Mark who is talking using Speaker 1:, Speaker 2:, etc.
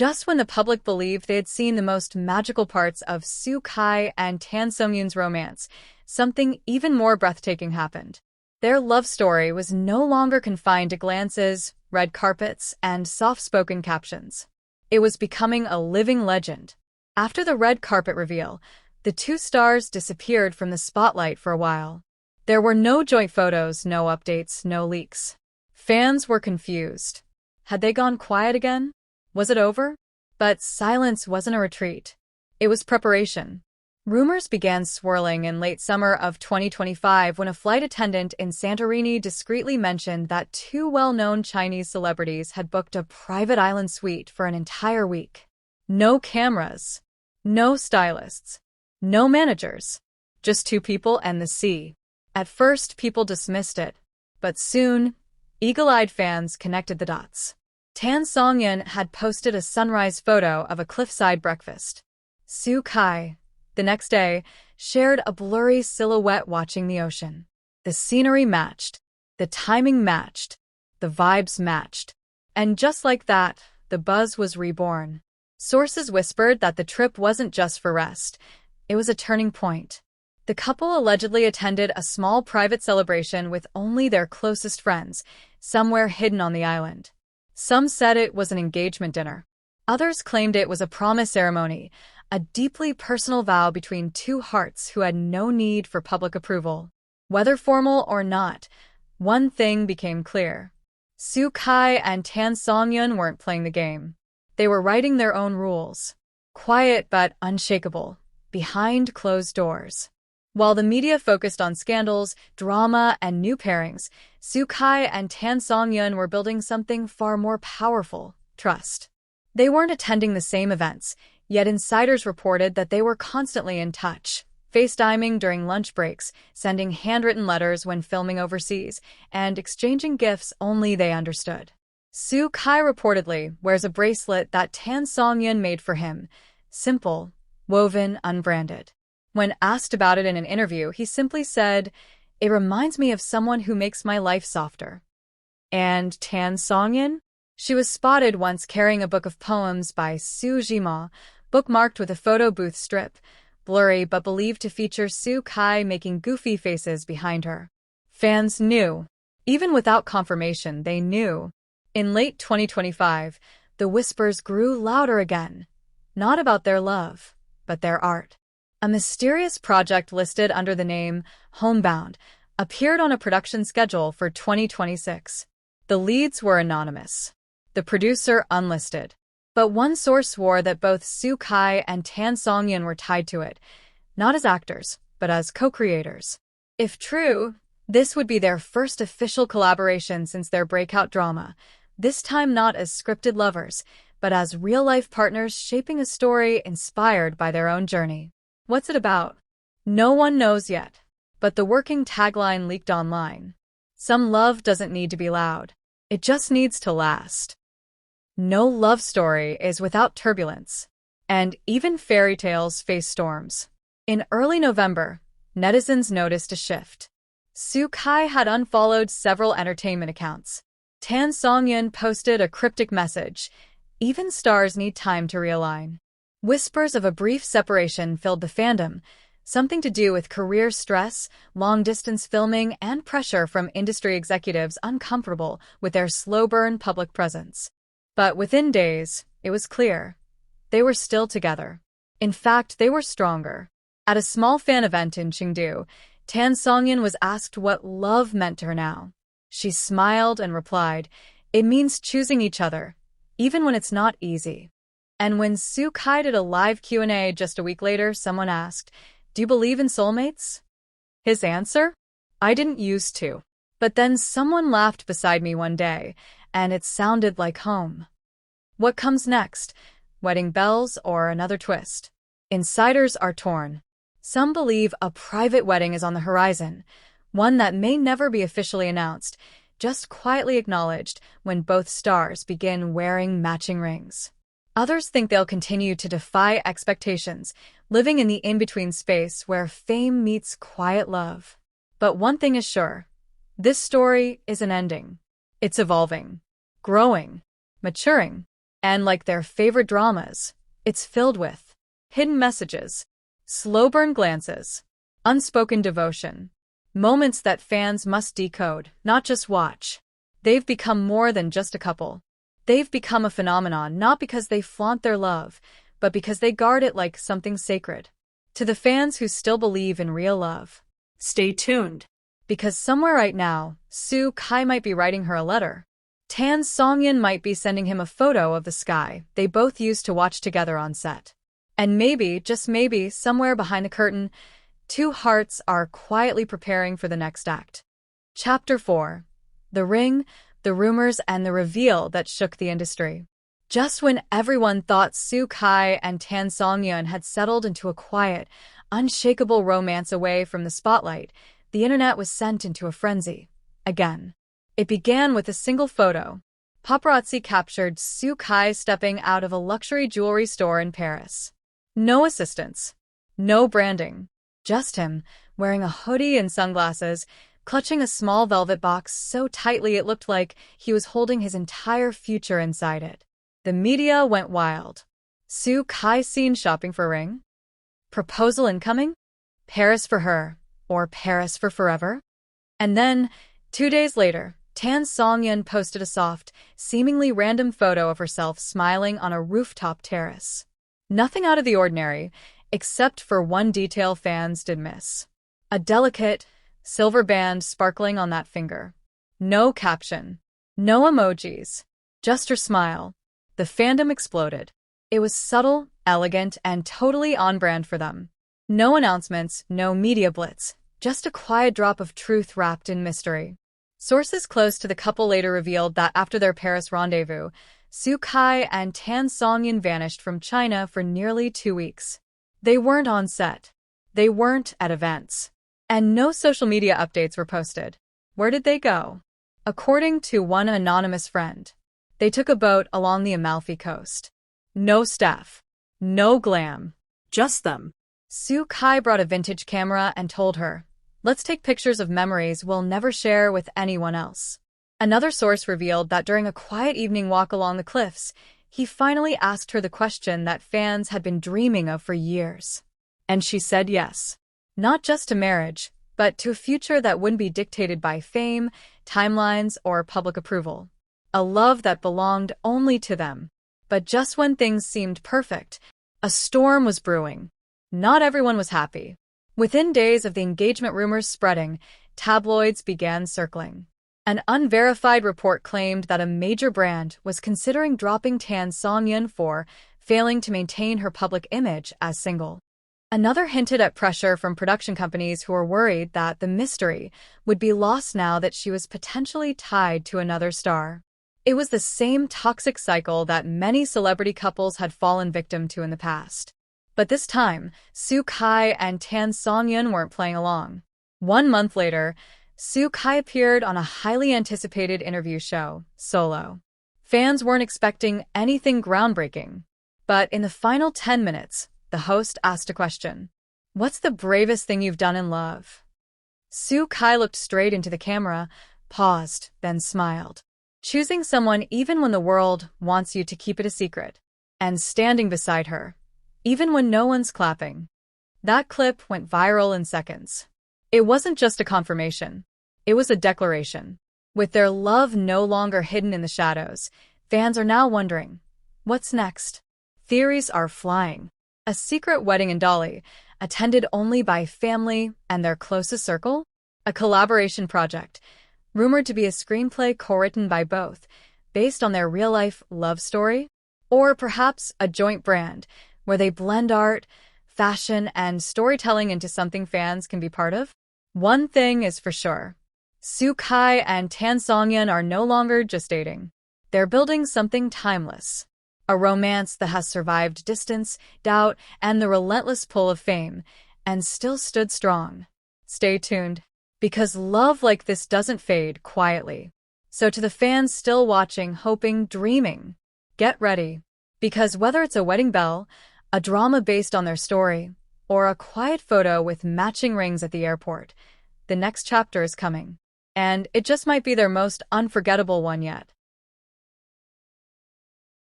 Speaker 1: Just when the public believed they had seen the most magical parts of Soo Kai and Tan Songyun's romance, something even more breathtaking happened. Their love story was no longer confined to glances, red carpets, and soft-spoken captions. It was becoming a living legend. After the red carpet reveal, the two stars disappeared from the spotlight for a while. There were no joint photos, no updates, no leaks. Fans were confused. Had they gone quiet again? Was it over? But silence wasn't a retreat. It was preparation. Rumors began swirling in late summer of 2025 when a flight attendant in Santorini discreetly mentioned that two well-known Chinese celebrities had booked a private island suite for an entire week. No cameras, no stylists, no managers, just two people and the sea. At first, people dismissed it, but soon, eagle-eyed fans connected the dots. Tan Songyun had posted a sunrise photo of a cliffside breakfast. Soo Kai, the next day, shared a blurry silhouette watching the ocean. The scenery matched, the timing matched, the vibes matched. And just like that, the buzz was reborn. Sources whispered that the trip wasn't just for rest. It was a turning point. The couple allegedly attended a small private celebration with only their closest friends, somewhere hidden on the island. Some said it was an engagement dinner. Others claimed it was a promise ceremony, a deeply personal vow between two hearts who had no need for public approval. Whether formal or not, one thing became clear. Soo Kai and Tan Songyun weren't playing the game. They were writing their own rules. Quiet but unshakable, behind closed doors. While the media focused on scandals, drama, and new pairings, Soo Kai and Tan Songyun were building something far more powerful: trust. They weren't attending the same events, yet insiders reported that they were constantly in touch, FaceTiming during lunch breaks, sending handwritten letters when filming overseas, and exchanging gifts only they understood. Soo Kai reportedly wears a bracelet that Tan Songyun made for him, simple, woven, unbranded. When asked about it in an interview, he simply said, "It reminds me of someone who makes my life softer." And Tan Songyun? She was spotted once carrying a book of poems by Su Jima, bookmarked with a photo booth strip, blurry but believed to feature Soo Kai making goofy faces behind her. Fans knew. Even without confirmation, they knew. In late 2025, the whispers grew louder again. Not about their love, but their art. A mysterious project listed under the name Homebound appeared on a production schedule for 2026. The leads were anonymous, the producer unlisted. But one source swore that both Soo Kai and Tan Songyun were tied to it, not as actors, but as co-creators. If true, this would be their first official collaboration since their breakout drama, this time not as scripted lovers, but as real-life partners shaping a story inspired by their own journey. What's it about? No one knows yet, but the working tagline leaked online. Some love doesn't need to be loud. It just needs to last. No love story is without turbulence, and even fairy tales face storms. In early November, netizens noticed a shift. Soo Kai had unfollowed several entertainment accounts. Tan Songyun posted a cryptic message, "Even stars need time to realign." Whispers of a brief separation filled the fandom, something to do with career stress, long-distance filming, and pressure from industry executives uncomfortable with their slow-burn public presence. But within days, it was clear. They were still together. In fact, they were stronger. At a small fan event in Chengdu, Tan Songyun was asked what love meant to her now. She smiled and replied, "It means choosing each other, even when it's not easy." And when Soo Kai did a live Q&A just a week later, someone asked, "Do you believe in soulmates?" His answer? "I didn't used to. But then someone laughed beside me one day, and it sounded like home." What comes next? Wedding bells or another twist? Insiders are torn. Some believe a private wedding is on the horizon, one that may never be officially announced, just quietly acknowledged when both stars begin wearing matching rings. Others think they'll continue to defy expectations, living in the in-between space where fame meets quiet love. But one thing is sure, this story isn't ending. It's evolving, growing, maturing. And like their favorite dramas, it's filled with hidden messages, slow burn glances, unspoken devotion, moments that fans must decode, not just watch. They've become more than just a couple. They've become a phenomenon not because they flaunt their love, but because they guard it like something sacred. To the fans who still believe in real love, stay tuned. Because somewhere right now, Soo Kai might be writing her a letter. Tan SONGYUN might be sending him a photo of the sky they both used to watch together on set. And maybe, just maybe, somewhere behind the curtain, two hearts are quietly preparing for the next act. Chapter 4. The Ring, the Rumors, and the Reveal That Shook the Industry. Just when everyone thought Soo Kai and Tan SONGYUN had settled into a quiet, unshakable romance away from the spotlight, the internet was sent into a frenzy. Again. It began with a single photo. Paparazzi captured Soo Kai stepping out of a luxury jewelry store in Paris. No assistants. No branding. Just him, wearing a hoodie and sunglasses, clutching a small velvet box so tightly it looked like he was holding his entire future inside it. The media went wild. Soo Kai seen shopping for ring? Proposal incoming? Paris for her, or Paris for forever? And then, 2 days later, Tan SONGYUN posted a soft, seemingly random photo of herself smiling on a rooftop terrace. Nothing out of the ordinary, except for one detail fans did miss. A delicate, silver band sparkling on that finger. No caption. No emojis. Just her smile. The fandom exploded. It was subtle, elegant, and totally on brand for them. No announcements, no media blitz. Just a quiet drop of truth wrapped in mystery. Sources close to the couple later revealed that after their Paris rendezvous, Soo Kai and Tan SONGYUN vanished from China for nearly 2 weeks. They weren't on set. They weren't at events. And no social media updates were posted. Where did they go? According to one anonymous friend, they took a boat along the Amalfi Coast. No staff. No glam. Just them. Soo Kai brought a vintage camera and told her, "Let's take pictures of memories we'll never share with anyone else." Another source revealed that during a quiet evening walk along the cliffs, he finally asked her the question that fans had been dreaming of for years. And she said yes. Not just to marriage, but to a future that wouldn't be dictated by fame, timelines, or public approval. A love that belonged only to them. But just when things seemed perfect, a storm was brewing. Not everyone was happy. Within days of the engagement rumors spreading, tabloids began circling. An unverified report claimed that a major brand was considering dropping Tan SONGYUN for failing to maintain her public image as single. Another hinted at pressure from production companies who were worried that the mystery would be lost now that she was potentially tied to another star. It was the same toxic cycle that many celebrity couples had fallen victim to in the past. But this time, Soo Kai and Tan SONGYUN weren't playing along. 1 month later, Soo Kai appeared on a highly anticipated interview show, Solo. Fans weren't expecting anything groundbreaking. But in the final 10 minutes, the host asked a question. "What's the bravest thing you've done in love?" Soo Kai looked straight into the camera, paused, then smiled. Choosing someone even when the world wants you to keep it a secret. And standing beside her. Even when no one's clapping. That clip went viral in seconds. It wasn't just a confirmation. It was a declaration. With their love no longer hidden in the shadows, fans are now wondering, what's next? Theories are flying. A secret wedding in Dolly, attended only by family and their closest circle? A collaboration project, rumored to be a screenplay co-written by both, based on their real-life love story? Or perhaps a joint brand, where they blend art, fashion, and storytelling into something fans can be part of? One thing is for sure. Soo Kai and Tan SONGYUN are no longer just dating. They're building something timeless. A romance that has survived distance, doubt, and the relentless pull of fame, and still stood strong. Stay tuned, because love like this doesn't fade quietly. So to the fans still watching, hoping, dreaming, get ready. Because whether it's a wedding bell, a drama based on their story, or a quiet photo with matching rings at the airport, the next chapter is coming. And it just might be their most unforgettable one yet.